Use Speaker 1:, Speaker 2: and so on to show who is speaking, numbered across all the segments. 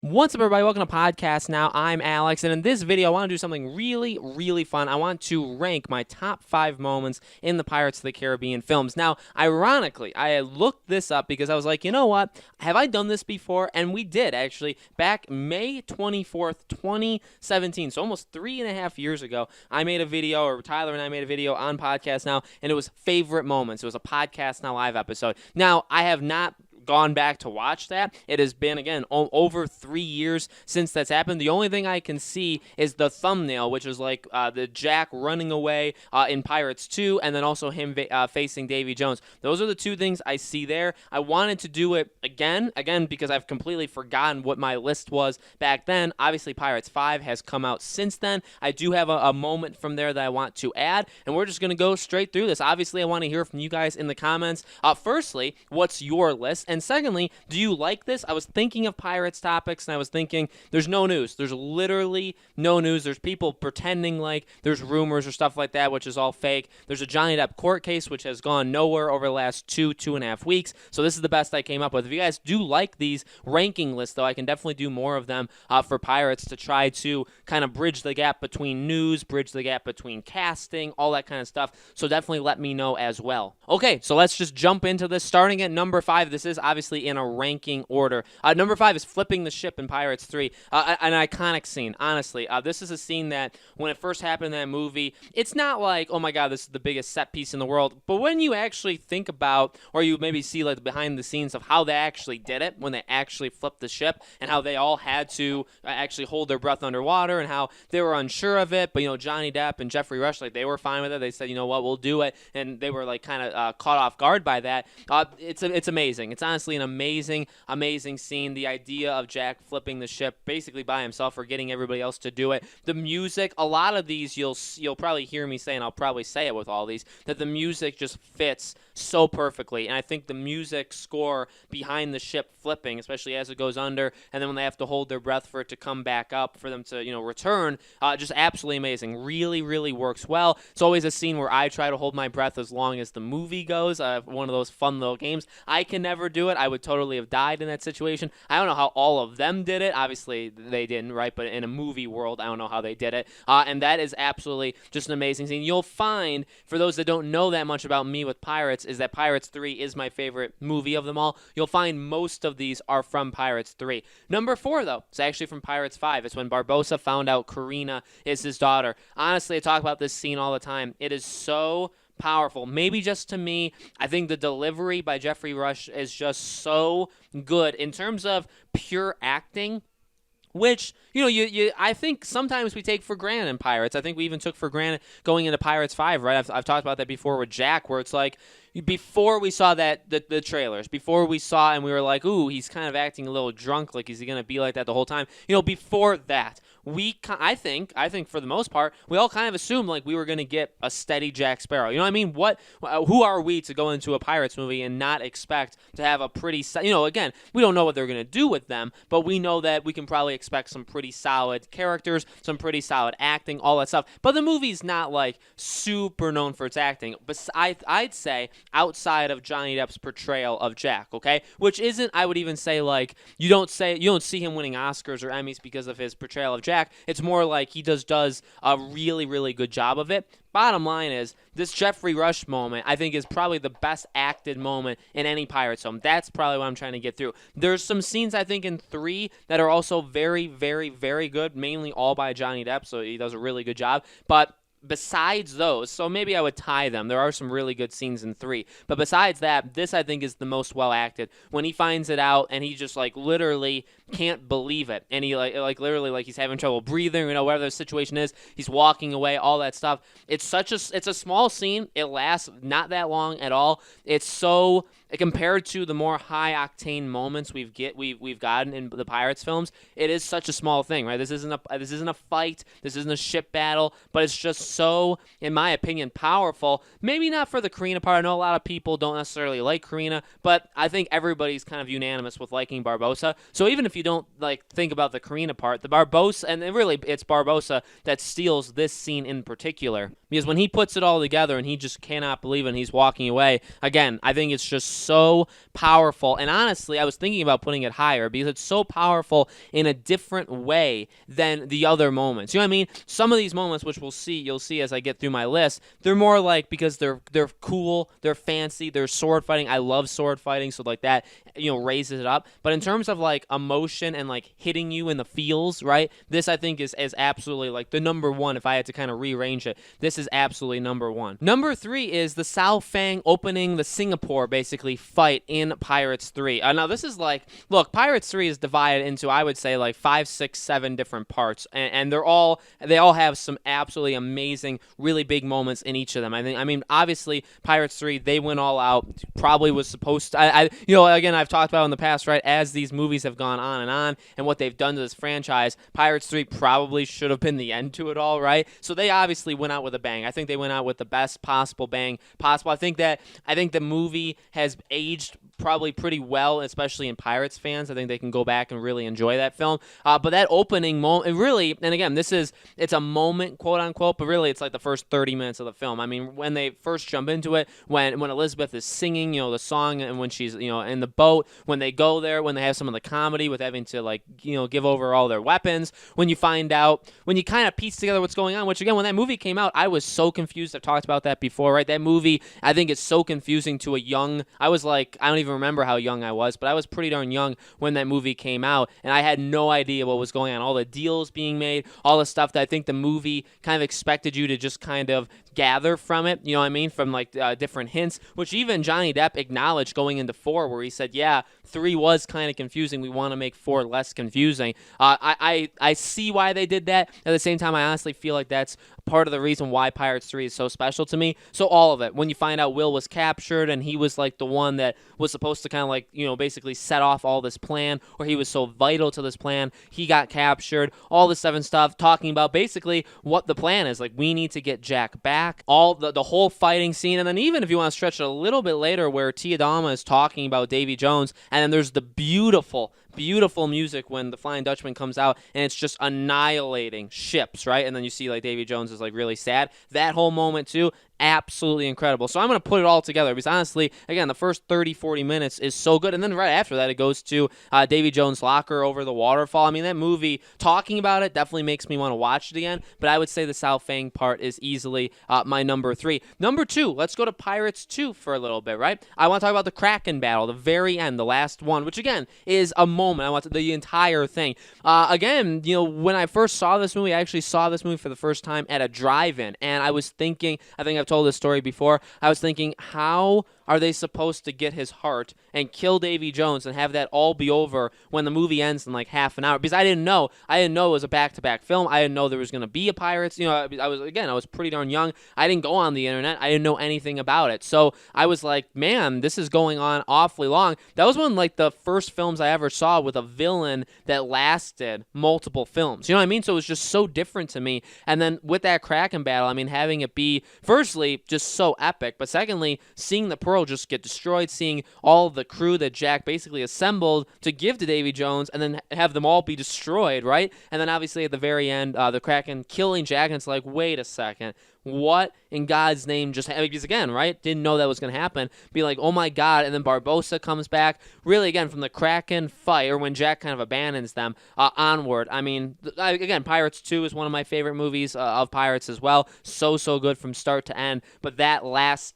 Speaker 1: What's up, everybody? Welcome to Podcast Now. I'm Alex, and in this video, I want to do something really fun. I want to rank my top 5 moments in the Pirates of the Caribbean films. Now, ironically, I looked this up because I was like, you know what? Have I done this before? And we did, actually. Back May 24th, 2017, so almost 3.5 years ago, I made a video, or Tyler and I made a video on Podcast Now, and it was favorite moments. It was a Podcast Now live episode. Now, I have not gone back to watch that. It has been, again, over 3 years since that's happened. The only thing I can see is the thumbnail, which is like the Jack running away in Pirates 2, and then also him facing Davy Jones. Those are the two things I see there. I wanted to do it again, because I've completely forgotten what my list was back then. Obviously, Pirates 5 has come out since then. I do have a moment from there that I want to add, and we're just going to go straight through this. Obviously, I want to hear from you guys in the comments. Firstly, what's your list? And secondly, do you like this? I was thinking of Pirates topics, and I was thinking there's no news. There's literally no news. There's people pretending like there's rumors or stuff like that, which is all fake. There's a Johnny Depp court case, which has gone nowhere over the last 2.5 weeks. So this is the best I came up with. If you guys do like these ranking lists, though, I can definitely do more of them for Pirates to try to kind of bridge the gap between news, bridge the gap between casting, all that kind of stuff. So definitely let me know as well. Okay, so let's just jump into this. Starting at number 5, this is obviously in a ranking order. Number 5 is flipping the ship in Pirates 3. An iconic scene, honestly. This is a scene that, when it first happened in that movie, it's not like, oh my god, this is the biggest set piece in the world. But when you actually think about, or you maybe see like the behind the scenes of how they actually did it, when they actually flipped the ship, and how they all had to actually hold their breath underwater, and how they were unsure of it, but Johnny Depp and Jeffrey Rush, like, they were fine with it. They said, you know what, we'll do it, and they were like kind of caught off guard by that. It's amazing. It's honestly an amazing scene. The idea of Jack flipping the ship basically by himself, or getting everybody else to do it. The music, a lot of these you'll probably hear me say, and I'll probably say it with all these, that the music just fits so perfectly. And I think the music score behind the ship flipping, especially as it goes under, and then when they have to hold their breath for it to come back up, for them to return, just absolutely amazing. Really works well. It's always a scene where I try to hold my breath as long as the movie goes. One of those fun little games. I can never do it. I would totally have died in that situation. I don't know how all of them did it. Obviously, they didn't, right? But in a movie world, I don't know how they did it. And that is absolutely just an amazing scene. You'll find, for those that don't know that much about me with Pirates, is that Pirates 3 is my favorite movie of them all. You'll find most of these are from Pirates 3. Number 4, though, is actually from Pirates 5. It's when Barbossa found out Karina is his daughter. Honestly, I talk about this scene all the time. It is so powerful. Maybe just to me, I think the delivery by Jeffrey Rush is just so good in terms of pure acting, which, I think sometimes we take for granted in Pirates. I think we even took for granted going into Pirates 5, right? I've talked about that before with Jack, where it's like, before we saw the trailers, before we saw, and we were like, ooh, he's kind of acting a little drunk, like, is he going to be like that the whole time? Before that, I think for the most part, we all kind of assumed like we were going to get a steady Jack Sparrow. You know what I mean? Who are we to go into a Pirates movie and not expect to have a pretty, again, we don't know what they're going to do with them, but we know that we can probably expect some pretty solid characters, some pretty solid acting, all that stuff. But the movie's not like super known for its acting. But I'd say outside of Johnny Depp's portrayal of Jack, okay, which isn't, I would even say, like, you don't see him winning Oscars or Emmys because of his portrayal of Jack. It's more like he does a really good job of it. Bottom line is, this Jeffrey Rush moment, I think, is probably the best acted moment in any Pirates film. That's probably what I'm trying to get through. There's some scenes, I think, in 3 that are also very good, mainly all by Johnny Depp, so he does a really good job. But besides those, so maybe I would tie them. There are some really good scenes in 3. But besides that, this, I think, is the most well acted. When he finds it out and he just, like, literally can't believe it. And he, like literally, like, he's having trouble breathing, whatever the situation is. He's walking away, all that stuff. It's a small scene. It lasts not that long at all. It's so, compared to the more high-octane moments we've gotten in the Pirates films, it is such a small thing, right? This isn't a fight. This isn't a ship battle. But it's just so, in my opinion, powerful. Maybe not for the Karina part. I know a lot of people don't necessarily like Karina, but I think everybody's kind of unanimous with liking Barbossa. So even if you don't think about the Karina part, the Barbossa, and really it's Barbossa that steals this scene in particular. because when he puts it all together and he just cannot believe it and he's walking away, again, I think it's just so powerful. And honestly, I was thinking about putting it higher because it's so powerful in a different way than the other moments. You know what I mean? Some of these moments, which you'll see as I get through my list, they're more like because they're cool, they're fancy, they're sword fighting. I love sword fighting, so like that, raises it up. But in terms of like emotion and like hitting you in the feels, right? This I think is absolutely like the number one. If I had to kind of rearrange it, this is absolutely number one. Number 3 is the Sao Fang opening the Singapore basically fight in Pirates 3. Now this is like, look, Pirates 3 is divided into, I would say, like 5, 6, 7 different parts, and they all have some absolutely amazing, really big moments in each of them. I mean, obviously Pirates 3, they went all out. Probably was supposed to. Again, I've talked about in the past, right? As these movies have gone on, and what they've done to this franchise, Pirates 3 probably should have been the end to it all, right? So they obviously went out with a bang. I think they went out with the best possible bang possible. I think the movie has aged probably pretty well, especially in Pirates fans. I think they can go back and really enjoy that film. But that opening moment, really, and again, it's a moment, quote unquote, but really it's like the first 30 minutes of the film. I mean, when they first jump into it, when Elizabeth is singing, the song, and when she's, in the boat, when they go there, when they have some of the comedy with having to give over all their weapons, when you kind of piece together what's going on, which again, when that movie came out, I was so confused. I've talked about that before, right? That movie, I think, is so confusing to a young, I was like, I don't even remember how young I was, but I was pretty darn young when that movie came out, and I had no idea what was going on. All the deals being made, all the stuff that I think the movie kind of expected you to just kind of gather from it, you know what I mean, from like different hints, which even Johnny Depp acknowledged going into 4, where he said, yeah, 3 was kind of confusing. We want to make 4 less confusing. I see why they did that. At the same time, I honestly feel like that's part of the reason why Pirates 3 is so special to me. So all of it, when you find out Will was captured and he was like the one that was supposed to kind of like, basically set off all this plan, or he was so vital to this plan, he got captured, all this stuff, talking about basically what the plan is. Like, we need to get Jack back, all the whole fighting scene, and then even if you want to stretch it a little bit later where Tia Dalma is talking about Davy Jones, and then there's the beautiful music when the Flying Dutchman comes out and it's just annihilating ships, right? And then you see like Davy Jones is like really sad. That whole moment too, absolutely incredible. So I'm going to put it all together because honestly, again, the first 30-40 minutes is so good, and then right after that it goes to Davy Jones' locker over the waterfall. I mean, that movie, talking about it definitely makes me want to watch it again, but I would say the Sao Fang part is easily my number 3. Number 2, let's go to Pirates 2 for a little bit, right? I want to talk about the Kraken battle, the very end, the last one, which again is a moment. I want the entire thing. Again, when I first saw this movie, I actually saw this movie for the first time at a drive-in, and I was thinking, I think I've told this story before, I was thinking, how are they supposed to get his heart and kill Davy Jones and have that all be over when the movie ends in like half an hour? Because I didn't know it was a back-to-back film. I didn't know there was going to be a Pirates. I was pretty darn young. I didn't go on the internet. I didn't know anything about it. So I was like, man, this is going on awfully long. That was one of like the first films I ever saw with a villain that lasted multiple films. You know what I mean? So it was just so different to me. And then with that Kraken battle, I mean, having it be, firstly, just so epic, but secondly, seeing the Pearl just get destroyed, seeing all of the crew that Jack basically assembled to give to Davy Jones, and then have them all be destroyed, right? And then obviously at the very end, the Kraken killing Jack, and it's like, wait a second, what in God's name just happened? Because again, right, didn't know that was going to happen. Be like, oh my God, and then Barbossa comes back. Really, again, from the Kraken fight, or when Jack kind of abandons them, onward. I mean, again, Pirates 2 is one of my favorite movies of Pirates as well. So good from start to end. But that last,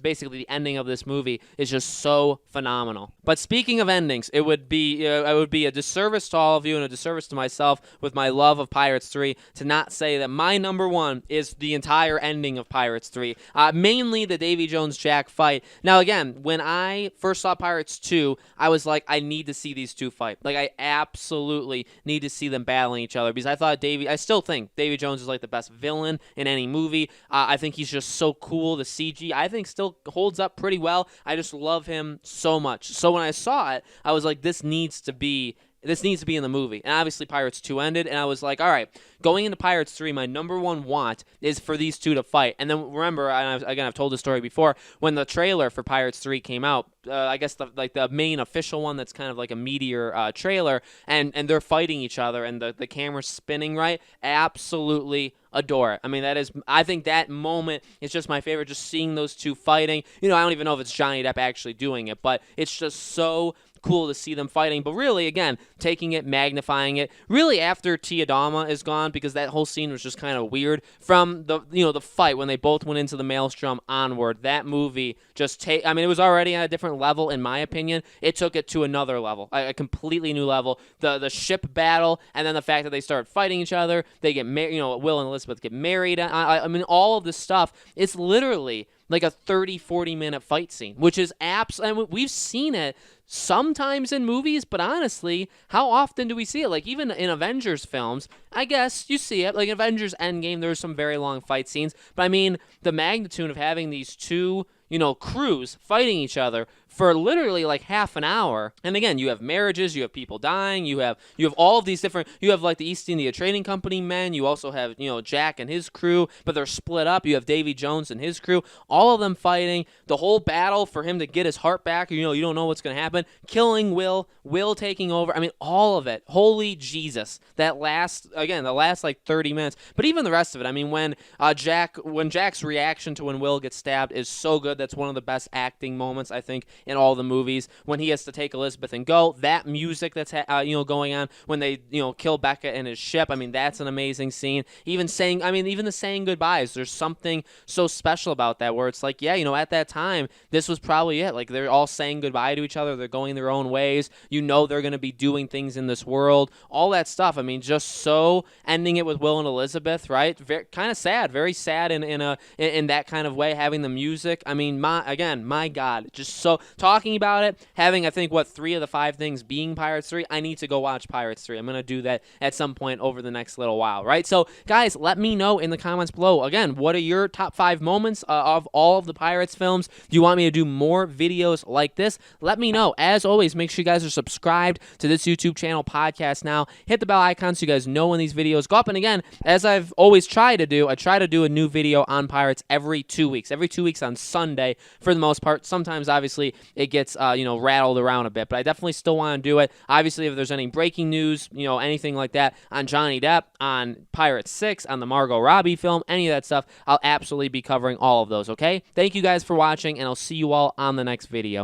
Speaker 1: basically the ending of this movie is just so phenomenal. But speaking of endings, it would be a disservice to all of you and a disservice to myself with my love of Pirates 3 to not say that my number 1 is the entire ending of Pirates 3. Mainly the Davy Jones-Jack fight. Now, again, when I first saw Pirates 2, I was like, I need to see these two fight. Like, I absolutely need to see them battling each other, because I still think Davy Jones is like the best villain in any movie. I think he's just so cool. The CG, I think, still holds up pretty well. I just love him so much. So when I saw it, I was like, this needs to be in the movie. And obviously Pirates 2 ended, and I was like, all right, going into Pirates 3, my number 1 want is for these two to fight. And then remember, I've told the story before, when the trailer for Pirates 3 came out, I guess the main official one that's kind of like a meteor trailer, and they're fighting each other, and the camera's spinning, right? Absolutely adore it. I mean, I think that moment is just my favorite, just seeing those two fighting. I don't even know if it's Johnny Depp actually doing it, but it's just so cool to see them fighting. But really, again, taking it, magnifying it, really after Tia Dalma is gone, because that whole scene was just kind of weird from the fight when they both went into the maelstrom onward. That movie just it was already at a different level in my opinion. It took it to another level, a completely new level. The ship battle, and then the fact that they start fighting each other, they get married, Will and Elizabeth get married. I mean, all of this stuff, it's literally like a 30-40 minute fight scene, which is and we've seen it sometimes in movies, but honestly, how often do we see it? Like, even in Avengers films, I guess you see it. Like in Avengers Endgame, there's some very long fight scenes, but I mean, the magnitude of having these two crews fighting each other for literally like half an hour. And again, you have marriages, you have people dying, you have all of these different, you have like the East India Trading Company men, you also have, Jack and his crew, but they're split up. You have Davy Jones and his crew, all of them fighting, the whole battle for him to get his heart back, you don't know what's going to happen, killing Will taking over. I mean, all of it. Holy Jesus. The last like 30 minutes, but even the rest of it. I mean, when Jack's reaction to when Will gets stabbed is so good. That's one of the best acting moments, I think, in all the movies. When he has to take Elizabeth and go, that music that's going on when they kill Becca in his ship. I mean, that's an amazing scene. Even the saying goodbyes. There's something so special about that, where it's like, at that time, this was probably it. Like, they're all saying goodbye to each other. They're going their own ways. They're going to be doing things in this world. All that stuff. I mean, just so ending it with Will and Elizabeth, right? Kind of sad. Very sad in that kind of way. Having the music. I mean, my God, just so talking about it, having, I think, 3 of the 5 things being Pirates 3, I need to go watch Pirates 3. I'm going to do that at some point over the next little while, right? So, guys, let me know in the comments below. Again, what are your top 5 moments of all of the Pirates films? Do you want me to do more videos like this? Let me know. As always, make sure you guys are subscribed to this YouTube channel, Podcast Now. Hit the bell icon so you guys know when these videos go up. And again, as I've always tried to do, I try to do a new video on Pirates every 2 weeks. Every 2 weeks on Sunday, for the most part. Sometimes, obviously, it gets rattled around a bit, but I definitely still want to do it. Obviously, if there's any breaking news, anything like that on Johnny Depp, on Pirates 6, on the Margot Robbie film, any of that stuff, I'll absolutely be covering all of those, okay? Thank you guys for watching, and I'll see you all on the next video.